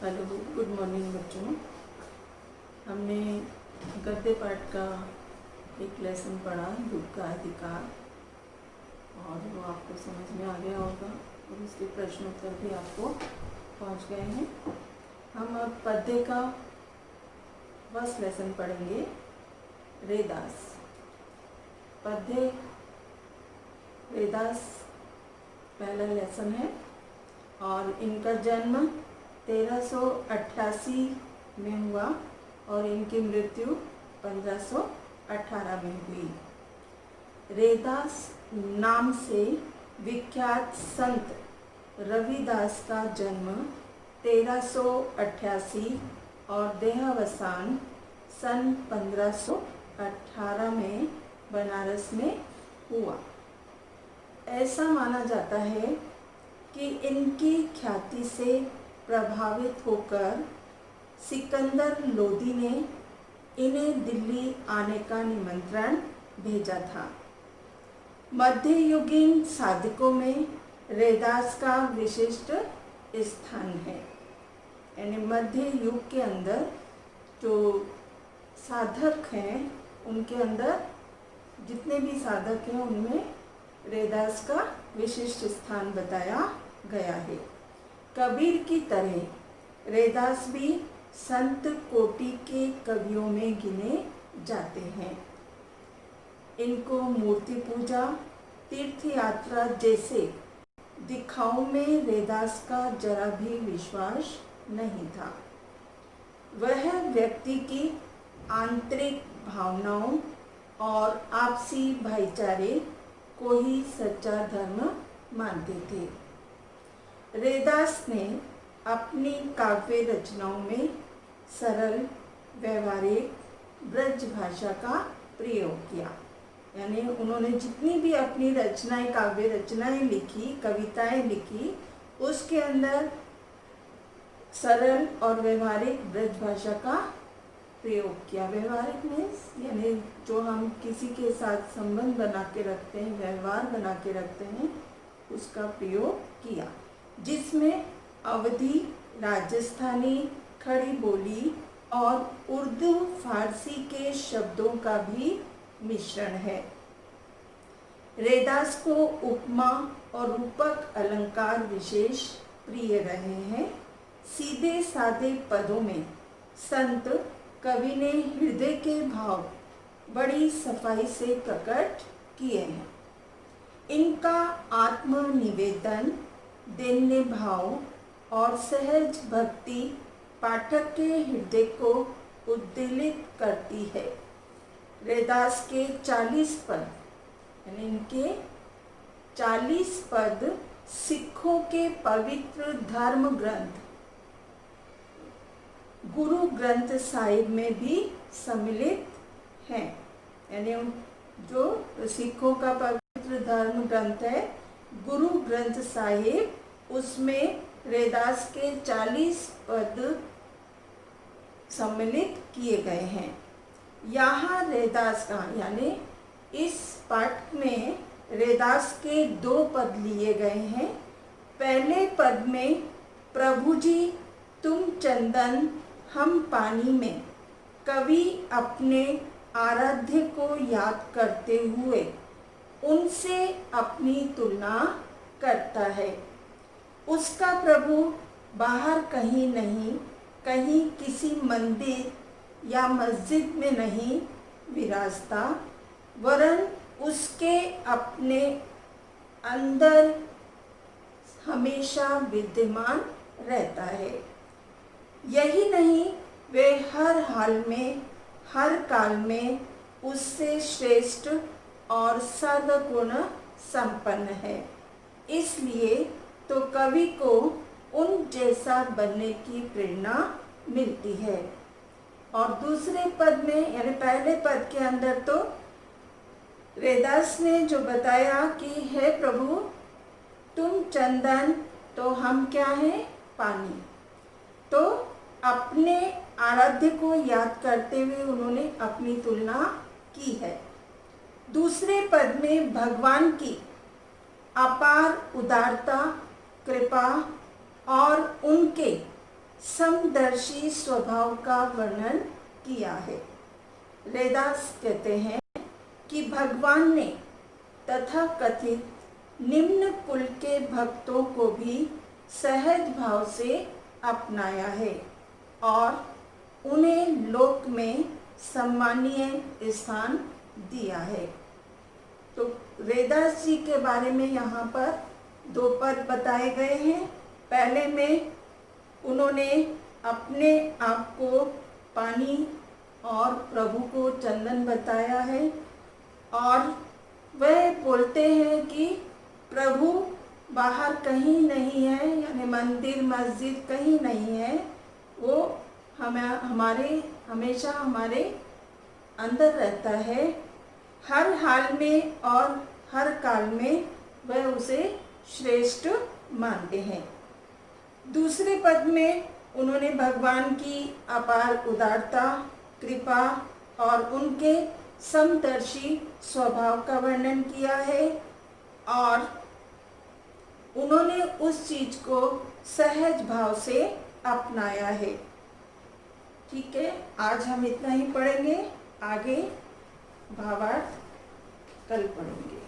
Hello, good morning बच्चों। हमने गद्य पाठ का एक लेसन पढ़ा, दुख का अधिकार, और वो आपको समझ में आ गया होगा और उसके प्रश्न उत्तर भी आपको पहुंच गए हैं। हम अब पद्य का फर्स्ट लेसन पढ़ेंगे, रेदास। पद्य रेदास पहला लेसन है और इनका जन्म 1388 में हुआ और इनकी मृत्यु 1518 में हुई। रेदास नाम से विख्यात संत रविदास का जन्म 1388 और देहावसान सन 1518 में बनारस में हुआ। ऐसा माना जाता है कि इनकी ख्याति से प्रभावित होकर सिकंदर लोदी ने इन्हें दिल्ली आने का निमंत्रण भेजा था। मध्ययुगीन साधकों में रेदास का विशिष्ट स्थान है। यानी मध्य युग के अंदर जो साधक हैं, उनके अंदर जितने भी साधक हैं उनमें रेदास का विशिष्ट स्थान बताया गया है। कबीर की तरह रेदास भी संत कोटि के कवियों में गिने जाते हैं। इनको मूर्ति पूजा, तीर्थ यात्रा जैसे दिखाओं में रेदास का जरा भी विश्वास नहीं था। वह व्यक्ति की आंतरिक भावनाओं और आपसी भाईचारे को ही सच्चा धर्म मानते थे। रेदास ने अपनी काव्य रचनाओं में सरल, व्यवहारिक ब्रज भाषा का प्रयोग किया। यानी उन्होंने जितनी भी अपनी रचनाएं, काव्य रचनाएं लिखी, कविताएं लिखी, उसके अंदर सरल और व्यवहारिक ब्रज भाषा का प्रयोग किया। व्यवहारिक मीन्स यानी जो हम किसी के साथ संबंध बना के रखते हैं, व्यवहार बना के रखते हैं, उसका प्रयोग किया, जिसमें अवधी, राजस्थानी, खड़ी बोली और उर्दू फारसी के शब्दों का भी मिश्रण है। रेदास को उपमा और रूपक अलंकार विशेष प्रिय रहे हैं। सीधे सादे पदों में संत कवि ने हृदय के भाव बड़ी सफाई से प्रकट किए हैं। इनका आत्मनिवेदन, दैन्य भाव और सहज भक्ति पाठक के हृदय को उद्वेलित करती है। रेदास के 40 पद, यानी इनके 40 पद सिखों के पवित्र धर्म ग्रंथ गुरु ग्रंथ साहिब में भी सम्मिलित हैं। यानी जो सिखों का पवित्र धर्म ग्रंथ है गुरु ग्रंथ साहिब, उसमें रेदास के 40 पद सम्मिलित किए गए हैं। यहाँ रेदास का, यानी इस पाठ में रेदास के 2 पद लिए गए हैं। पहले पद में प्रभु जी तुम चंदन हम पानी में, कवि अपने आराध्य को याद करते हुए उनसे अपनी तुलना करता है। उसका प्रभु बाहर कहीं नहीं, कहीं किसी मंदिर या मस्जिद में नहीं विराजता, वरन उसके अपने अंदर हमेशा विद्यमान रहता है। यही नहीं, वे हर हाल में, हर काल में उससे श्रेष्ठ और सर्वगुण संपन्न है। इसलिए तो कवि को उन जैसा बनने की प्रेरणा मिलती है। और दूसरे पद में, यानी पहले पद के अंदर तो रेदास ने जो बताया कि हे प्रभु तुम चंदन तो हम क्या हैं, पानी, तो अपने आराध्य को याद करते हुए उन्होंने अपनी तुलना की है। दूसरे पद में भगवान की अपार उदारता, कृपा और उनके समदर्शी स्वभाव का वर्णन किया है। रैदास कहते हैं कि भगवान ने तथाकथित निम्न कुल के भक्तों को भी सहज भाव से अपनाया है और उन्हें लोक में सम्मानीय स्थान दिया है। तो रैदास जी के बारे में यहाँ पर 2 पद बताए गए हैं। पहले में उन्होंने अपने आप को पानी और प्रभु को चंदन बताया है और वह बोलते हैं कि प्रभु बाहर कहीं नहीं है, यानी मंदिर मस्जिद कहीं नहीं है, वो हमेशा हमारे अंदर रहता है। हर हाल में और हर काल में वह उसे श्रेष्ठ मानते हैं। दूसरे पद में उन्होंने भगवान की अपार उदारता, कृपा और उनके समदर्शी स्वभाव का वर्णन किया है और उन्होंने उस चीज को सहज भाव से अपनाया है। ठीक है, आज हम इतना ही पढ़ेंगे, आगे भावार्थ कल पढ़ेंगे।